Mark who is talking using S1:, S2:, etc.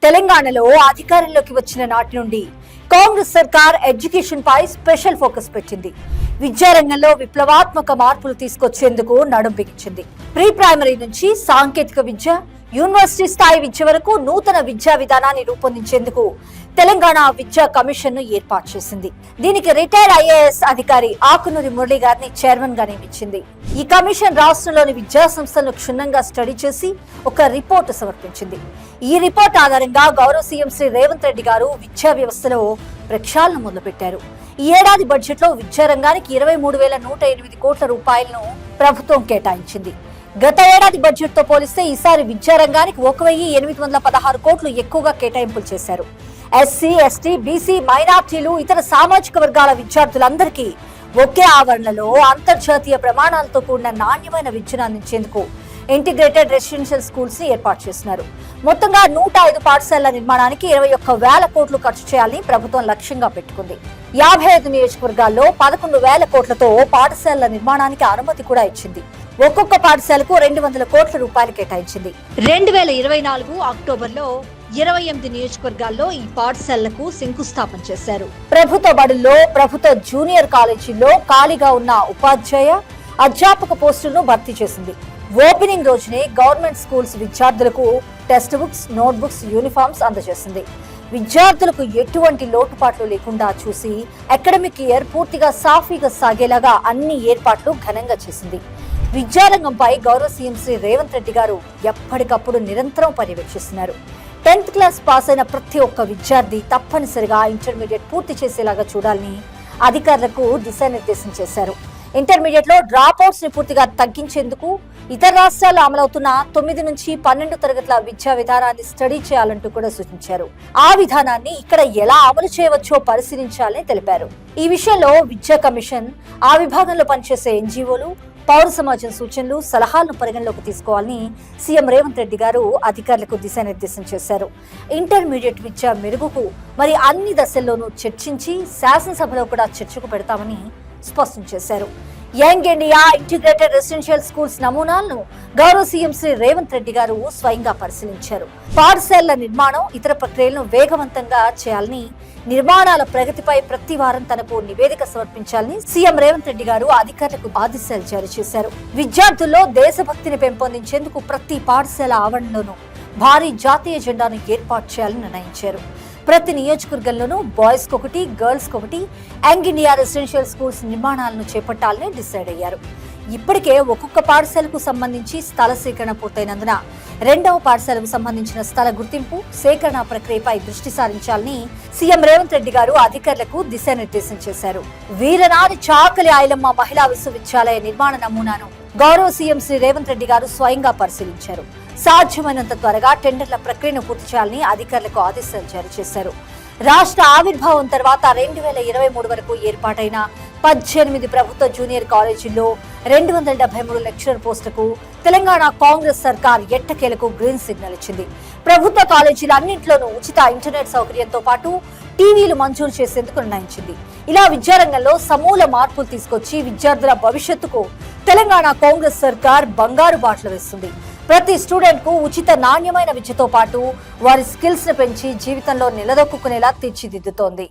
S1: తెలంగాణలో అధికారంలోకి వచ్చిన నాటి నుండి కాంగ్రెస్ సర్కార్ ఎడ్యుకేషన్ పై స్పెషల్ ఫోకస్ పెట్టింది. విద్యారంగంలో విప్లవాత్మక మార్పులు తీసుకొచ్చేందుకు నడుం బిగించింది. ప్రీ ప్రైమరీ నుంచి సాంకేతిక విద్య, యూనివర్సిటీ స్థాయి విద్య వరకు నూతన విద్యా విధానాన్ని రూపొందించేందుకు తెలంగాణ విద్యా కమిషన్ ను ఏర్పాటు చేసింది. దీనికి రిటైర్డ్ ఐఏఎస్ అధికారి ఆకునూరి మురళి గారిని చైర్మన్ గా నియమించింది. ఈ కమిషన్ రాష్ట్రంలోని విద్యా సంస్థలను క్షుణ్ణంగా స్టడీ చేసి ఒక రిపోర్టు సమర్పించింది. ఈ రిపోర్ట్ ఆధారంగా గౌరవ సీఎం శ్రీ రేవంత్ రెడ్డి గారు విద్యా వ్యవస్థలో ప్రక్షాళన మొదలుపెట్టారు. ఈ ఏడాది బడ్జెట్ లో విద్యారంగానికి 23,108 కోట్ల రూపాయలను ప్రభుత్వం కేటాయించింది. గత ఏడాది బడ్జెట్ తో పోలిస్తే ఈసారి విద్యారంగానికి 1,816 కోట్లు ఎక్కువగా కేటాయింపులు చేశారు. ఎస్సీ, ఎస్టీ, బీసీ, మైనార్టీలు, ఇతర సామాజిక వర్గాల విద్యార్థులందరికీ ఒకే ఆవరణలో అంతర్జాతీయ ప్రమాణాలతో కూడిన నాణ్యమైన విద్యను అందించేందుకు ఇంటిగ్రేటెడ్ రెసిడెన్షియల్ స్కూల్స్ ని ఏర్పాటు చేస్తున్నారు. మొత్తంగా 105 పాఠశాలల నిర్మాణానికి 21,000 కోట్లు ఖర్చు చేయాలని ప్రభుత్వం లక్ష్యంగా పెట్టుకుంది. 55 నియోజకవర్గాల్లో 11,000 కోట్లతో పాఠశాలల నిర్మాణానికి అనుమతి కూడా ఇచ్చింది. ఒక్కొక్క పాఠశాలకు 200 కోట్ల రూపాయలు కేటాయించింది. 2024 అక్టోబర్లో 28 నియోజకవర్గాల్లో ఈ పాఠశాలలకు శంకుస్థాపన చేశారు. ప్రభుత్వ బడుల్లో, ప్రభుత్వ జూనియర్ కాలేజీల్లో ఖాళీగా ఉన్న ఉపాధ్యాయ, అధ్యాపక పోస్టులను భర్తీ చేసింది. ఓపెనింగ్ రోజునే గవర్నమెంట్ స్కూల్స్ విద్యార్థులకు textbooks, notebooks, uniforms అందజేసింది. విద్యార్థులకు ఎటువంటి లోటుపాట్లు లేకుండా చూసి అకాడమిక్ ఇయర్ పూర్తిగా సాఫీగా సాగేలాగా అన్ని ఏర్పాట్లు ఘనంగా చేసింది. విద్యారంగంపై గౌరవ సీఎం శ్రీ రేవంత్ రెడ్డి గారు ఎప్పటికప్పుడు నిరంతరం పర్యవేక్షిస్తున్నారు. 10th క్లాస్ పాస్ అయిన ప్రతి ఒక్క విద్యార్థి తప్పనిసరిగా ఇంటర్మీడియట్ పూర్తి చేసేలాగా చూడాలని అధికారులకు దిశానిర్దేశం చేశారు. ఇంటర్మీడియట్ లో డ్రాప్ అవుట్స్ ని పూర్తిగా తగ్గించేందుకు ఇతర రాష్ట్రాల్లో అమలవుతున్న 9 నుంచి 12 తరగతుల విద్యా విధానాన్ని స్టడీ చేయాలంటూ కూడా సూచించారు. ఆ విధానాన్ని ఇక్కడ ఎలా అమలు చేయవచ్చో పరిశీలించాలని తెలిపారు. ఈ విషయంలో విద్యా కమిషన్, ఆ విభాగంలో పనిచేసే ఎన్జీఓలు, పౌర సమాజం సూచనలు, సలహాలను పరిగణలోకి తీసుకోవాలని సీఎం రేవంత్ రెడ్డి గారు అధికారులకు దిశానిర్దేశం చేశారు. ఇంటర్మీడియట్ విద్య మెరుగుకు మరి అన్ని దశల్లోనూ చర్చించి శాసనసభలో కూడా చర్చకు పెడతామని స్పష్టం చేశారు. Young India integrated residential schools నమూనాలను గౌరవ సీఎం శ్రీ రేవంత్ రెడ్డి గారు స్వయంగా పరిశీలించారు. పాఠశాలల నిర్మాణం, ఇతర ప్రక్రియలను వేగవంతంగా చేయాలని, నిర్మాణాల ప్రగతిపై ప్రతి వారం తనకు నివేదిక సమర్పించాలని సీఎం రేవంత్ రెడ్డి గారు అధికారులకు ఆదేశాలు జారీ చేశారు. విద్యార్థుల్లో దేశభక్తిని పెంపొందించేందుకు ప్రతి పాఠశాల ఆవరణలోనూ భారీ జాతీయ జెండాను ఏర్పాటు చేయాలని నిర్ణయించారు. ప్రతి నియోజకవర్గంలోనూ బాయ్స్ కొకటి, గర్ల్స్ కొకటి యంగ్ ఇండియా రెసిడెన్షియల్ స్కూల్స్ నిర్మాణాలను చేపట్టాలని డిసైడ్ అయ్యారు. ఇప్పటికే ఒక్కొక్క పాఠశాలకు సంబంధించి స్థల సేకరణ పూర్తయినందున 2వ పాఠశాలకు సంబంధించిన స్థల గుర్తింపు, సేకరణ ప్రక్రియపై దృష్టి సారించాలని సీఎం రేవంత్ రెడ్డి గారు అధికారులకు దిశానిర్దేశం చేశారు. వీరనారి చాకలి ఐలమ్మ మహిళా విశ్వవిద్యాలయ నిర్మాణ నమూనాను గౌరవ సీఎం శ్రీ రేవంత్ రెడ్డి గారు స్వయంగా పరిశీలించారు. సాధ్యమైనంత త్వరగా టెండర్ల ప్రక్రియను పూర్తి చేయాలని అధికారులకు ఆదేశాలు జారీ చేశారు. రాష్ట్ర ఆవిర్భావం తర్వాత 2023 వరకు ఏర్పాటైన 18 ప్రభుత్వ జూనియర్ కాలేజీల్లో 273 లెక్చరర్ పోస్టులకు తెలంగాణ కాంగ్రెస్ సర్కార్ ఎట్టకేలకు గ్రీన్ సిగ్నల్ ఇచ్చింది. ప్రభుత్వ కాలేజీల అన్నింటిలోనూ ఉచిత ఇంటర్నెట్ సౌకర్యంతో పాటు టీవీలు మంజూరు చేసేందుకు నిర్ణయించింది. ఇలా విద్యారంగంలో సమూల మార్పులు తీసుకొచ్చి విద్యార్థుల భవిష్యత్తుకు తెలంగాణ కాంగ్రెస్ సర్కార్ బంగారు బాటలు వేస్తుంది. ప్రతి స్టూడెంట్ కు ఉచిత నాణ్యమైన విద్యతో పాటు వారి స్కిల్స్ ని పెంచి జీవితంలో నిలదొక్కునేలా తీర్చిదిద్దుతోంది.